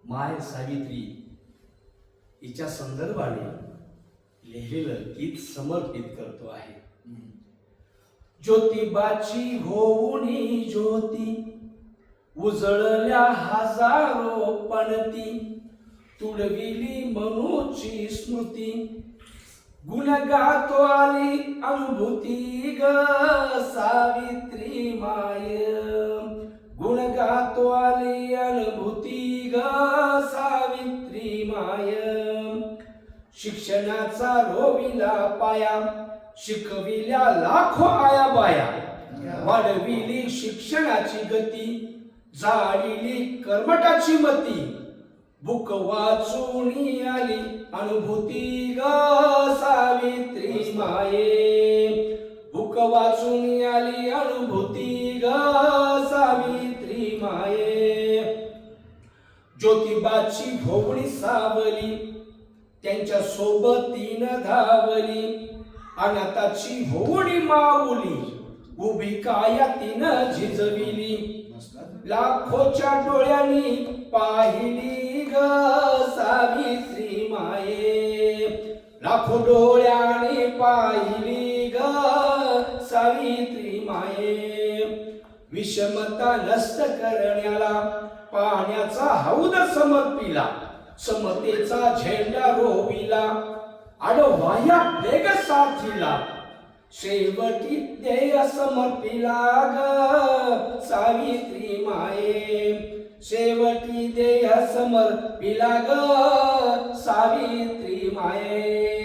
माय सावित्री हिच्या संदर्भाने लिहिलेलं गीत समर्पित करतो आहे. ज्योतिबाची होऊनी ज्योती उजळल्या हजारो पणती, तुडविली मनूची स्मृती, गुण गातो आली अनुभूती ग सावित्री माय, गुण गातो आली अनुभूती ग सावित्री माय. शिक्षणाचा रोविला पाया, शिकविल्या लाखो आया बाया, वाढविली शिक्षणाची गती, जाळिली कर्मटाची मती, बुक वाचून आली अनुभूती ग सावित्री माये, बुक वाचून आली अनुभूती ग सावित्री माये. ज्योतिबाची भोवणी सावली त्यांच्या सोबतीनं धावली, अनाथाची भोवणी माऊली उभी काया तिनं झिजविली, लाखोच्या डोळ्यांनी पाहिली ग सावित्री माये, लाखो डोळ्यांनी पाहिली ग सावित्री माये. विषमता नष्ट करण्याला पाण्याचा हौद समर्पिला, समतेचा झेंडा रोविला, आडवाया वेग साथीला, शेवटी ध्येय समर्पिला ग सावित्री माये, शेवटी ध्येय समर्पिला ग सावित्री माये.